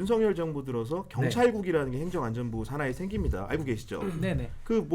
윤석열 정부 들어서 경찰국이라는 게 행정안전부 산하에 생깁니다. 알고 계시죠? 네네. 그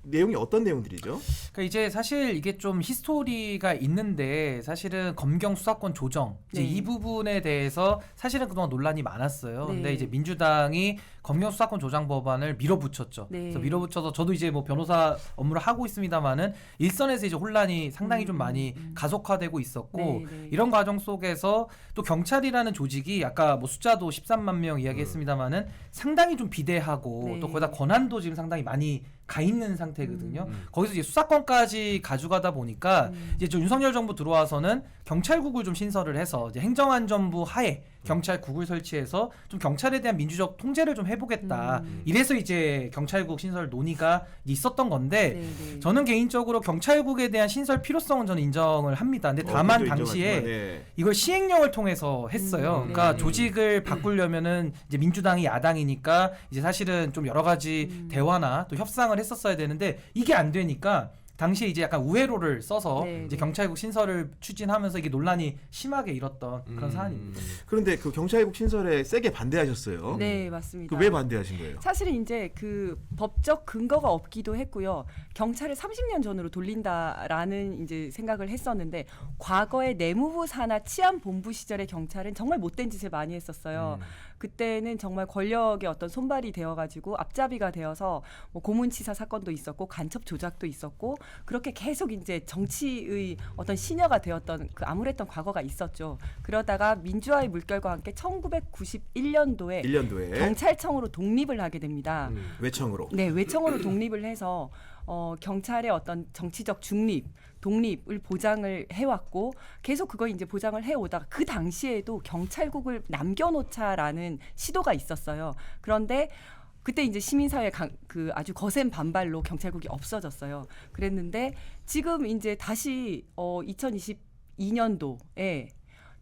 내용이 어떤 내용들이죠? 그러니까 이제 사실 이게 좀 히스토리가 있는데 사실은 검경 수사권 조정 이제 이 부분에 대해서 사실은 그동안 논란이 많았어요. 근데 이제 민주당이 검경 수사권 조정 법안을 밀어붙였죠. 그래서 밀어붙여서 저도 이제 뭐 변호사 업무를 하고 있습니다만은 일선에서 이제 혼란이 상당히 좀 많이 가속화되고 있었고 이런 과정 속에서 또 경찰이라는 조직이 아까 뭐 숫자도 13만 명 이야기했습니다만은 상당히 좀 비대하고 또 거기다 권한도 지금 상당히 많이 가 있는 상태거든요. 거기서 이제 수사권까지 가져가다 보니까 이제 좀 윤석열 정부 들어와서는 경찰국을 좀 신설을 해서 이제 행정안전부 하에 경찰국을 설치해서 좀 경찰에 대한 민주적 통제를 좀 해보겠다. 이래서 이제 경찰국 신설 논의가 있었던 건데 저는 개인적으로 경찰국에 대한 신설 필요성은 저는 인정을 합니다. 근데 다만 당시에 이걸 시행령을 통해서 했어요. 그러니까 조직을 바꾸려면은 이제 민주당이 야당이니까 이제 사실은 좀 여러 가지 대화나 또 협상을 했었어야 되는데 이게 안 되니까 당시에 이제 약간 우회로를 써서 이제 경찰국 신설을 추진하면서 이게 논란이 심하게 일었던 그런 사안입니다. 그런데 그 경찰국 신설에 세게 반대하셨어요. 네, 맞습니다. 왜 반대하신 거예요? 사실은 이제 그 법적 근거가 없기도 했고요. 경찰을 30년 전으로 돌린다라는 이제 생각을 했었는데 과거에 내무부 산하 치안본부 시절의 경찰은 정말 못된 짓을 많이 했었어요. 그때는 정말 권력의 어떤 손발이 되어가지고 앞잡이가 되어서 뭐 고문치사 사건도 있었고 간첩 조작도 있었고 그렇게 계속 이제 정치의 어떤 시녀가 되었던 그 암울했던 과거가 있었죠. 그러다가 민주화의 물결과 함께 1991년도에 경찰청으로 독립을 하게 됩니다. 외청으로. 네, 외청으로 독립을 해서 경찰의 어떤 정치적 독립을 보장을 해왔고 계속 그걸 이제 보장을 해오다가 그 당시에도 경찰국을 남겨놓자라는 시도가 있었어요. 그런데 그때 이제 시민사회 그 아주 거센 반발로 경찰국이 없어졌어요. 그랬는데 지금 이제 다시 2022년도에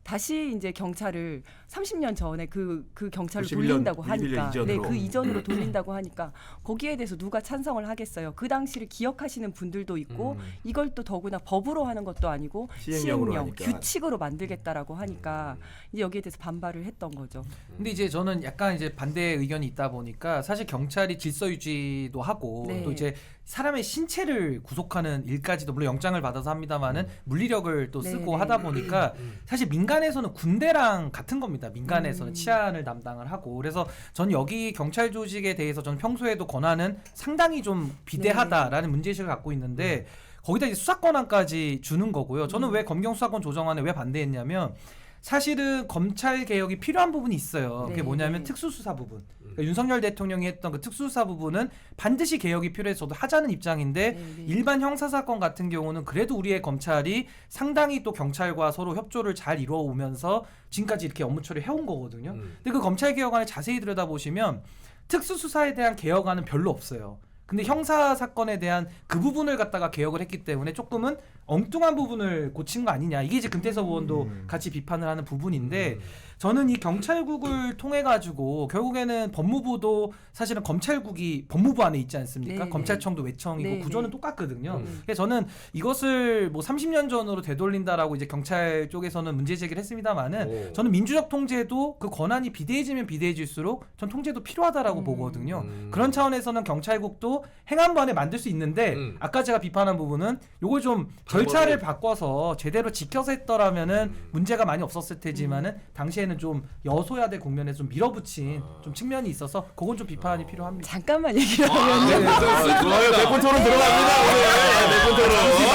다시 이제 경찰을 30년 전에 그 경찰로 돌린다고 하니까 그 이전으로 돌린다고 하니까 거기에 대해서 누가 찬성을 하겠어요. 그 당시를 기억하시는 분들도 있고 이걸 또 더구나 법으로 하는 것도 아니고 시행령 규칙으로 만들겠다라고 하니까 이제 여기에 대해서 반발을 했던 거죠. 근데 이제 저는 약간 이제 반대 의견이 있다 보니까 사실 경찰이 질서 유지도 하고 또 이제 사람의 신체를 구속하는 일까지도 물론 영장을 받아서 합니다만은 물리력을 또 쓰고 하다 보니까 사실 민간에서는 군대랑 같은 겁니다. 민간에서는 치안을 담당을 하고 그래서 전 여기 경찰 조직에 대해서 저는 평소에도 권한은 상당히 좀 비대하다라는 문제의식을 갖고 있는데 거기다 이제 수사권한까지 주는 거고요. 저는 왜 검경 수사권 조정안에 왜 반대했냐면 사실은 검찰 개혁이 필요한 부분이 있어요. 그게 뭐냐면 특수수사 부분. 그러니까 윤석열 대통령이 했던 그 특수수사 부분은 반드시 개혁이 필요해서 저도 하자는 입장인데 일반 형사사건 같은 경우는 그래도 우리의 검찰이 상당히 또 경찰과 서로 협조를 잘 이루어오면서 지금까지 이렇게 업무 처리를 해온 거거든요. 근데 그 검찰 개혁안을 자세히 들여다보시면 특수수사에 대한 개혁안은 별로 없어요. 근데 형사 사건에 대한 그 부분을 갖다가 개혁을 했기 때문에 조금은 엉뚱한 부분을 고친 거 아니냐. 이게 이제 금태섭 의원도 같이 비판을 하는 부분인데 저는 이 경찰국을 통해 가지고 결국에는 법무부도 사실은 검찰국이 법무부 안에 있지 않습니까? 검찰청도 외청이고 구조는 똑같거든요. 그래서 저는 이것을 뭐 30년 전으로 되돌린다라고 이제 경찰 쪽에서는 문제 제기를 했습니다만은 저는 민주적 통제도 그 권한이 비대해지면 비대해질수록 전 통제도 필요하다라고 보거든요. 그런 차원에서는 경찰국도 행안부 안에 만들 수 있는데 아까 제가 비판한 부분은 요걸 좀 절차를 바꿔서 제대로 지켜서 했더라면은 문제가 많이 없었을 테지만은 당시에는 좀 여소야대 국면에서 좀 밀어붙인 좀 측면이 있어서 그건 좀 비판이 필요합니다. 잠깐만 얘기를 하면 좋아요. 대본 토론 들어갑니다. 대본 토론.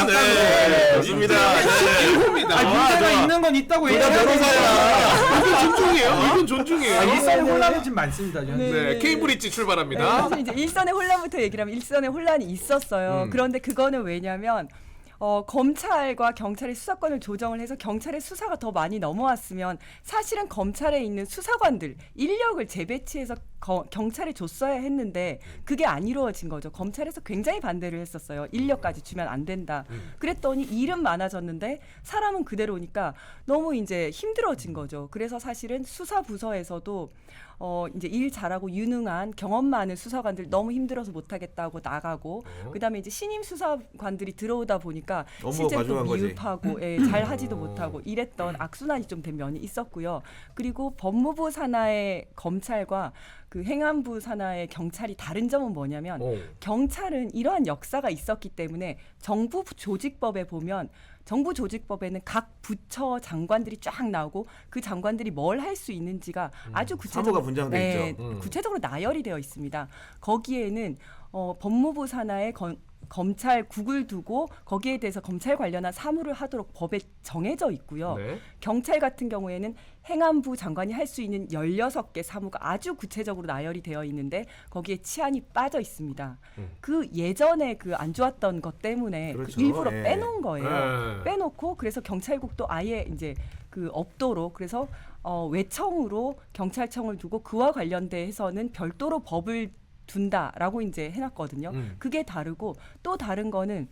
네. 좋습니다. 문제가 있는 건 있다고 얘기해야 변호사야. 이건 존중이에요. 이건 존중이에요. 일선의 혼란이 좀 많습니다. 네, 케임브리지 출발합니다. 그래서 이제 일선의 혼란부터 얘기를 하면 일선의 혼란이 있었어요. 그런데 그거는 왜냐면 검찰과 경찰의 수사권을 조정을 해서 경찰의 수사가 더 많이 넘어왔으면 사실은 검찰에 있는 수사관들 인력을 재배치해서 경찰에 줬어야 했는데 그게 안 이루어진 거죠. 검찰에서 굉장히 반대를 했었어요. 인력까지 주면 안 된다. 그랬더니 일은 많아졌는데 사람은 그대로니까 너무 이제 힘들어진 거죠. 그래서 사실은 수사부서에서도 이제 일 잘하고 유능한 경험 많은 수사관들 너무 힘들어서 못하겠다고 나가고 그다음에 이제 신임 수사관들이 들어오다 보니까 보니까 업무가 실제로 또 과중한 거지. 미흡하고 잘 하지도 못하고 이랬던 악순환이 좀 된 면이 있었고요. 그리고 법무부 산하의 검찰과 그 행안부 산하의 경찰이 다른 점은 뭐냐면 경찰은 이러한 역사가 있었기 때문에 정부 조직법에 보면 정부 조직법에는 각 부처 장관들이 쫙 나오고 그 장관들이 뭘 할 수 있는지가 아주 사무가 구체적으로 분장돼 있죠. 구체적으로 나열이 되어 있습니다. 거기에는 법무부 산하의 검찰국을 두고 거기에 대해서 검찰 관련한 사무를 하도록 법에 정해져 있고요. 네. 경찰 같은 경우에는 행안부 장관이 할 수 있는 16개 사무가 아주 구체적으로 나열이 되어 있는데 거기에 치안이 빠져 있습니다. 그 예전에 그 안 좋았던 것 때문에 그렇죠. 그 일부러 예. 빼놓은 거예요. 예. 빼놓고 그래서 경찰국도 아예 이제 그 없도록 그래서 외청으로 경찰청을 두고 그와 관련돼서는 별도로 법을 둔다라고 이제 해놨거든요. 그게 다르고 또 다른 거는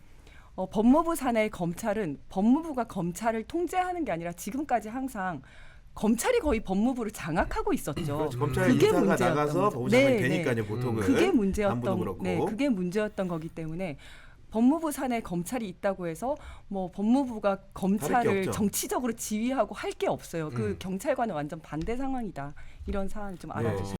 법무부 산하의 검찰은 법무부가 검찰을 통제하는 게 아니라 지금까지 항상 검찰이 거의 법무부를 장악하고 있었죠. 그렇죠. 검찰 그게 인사가 문제였던 나가서 거죠. 법무장관이 네, 되니까요. 네. 보통은. 그게 안부도 문제였던 그렇고. 그게 문제였던 거기 때문에 법무부 산하에 검찰이 있다고 해서 뭐 법무부가 다를 게 검찰을 없죠. 정치적으로 지휘하고 할 게 없어요. 그 경찰과는 완전 반대 상황이다. 이런 사안을 좀 알아주시면.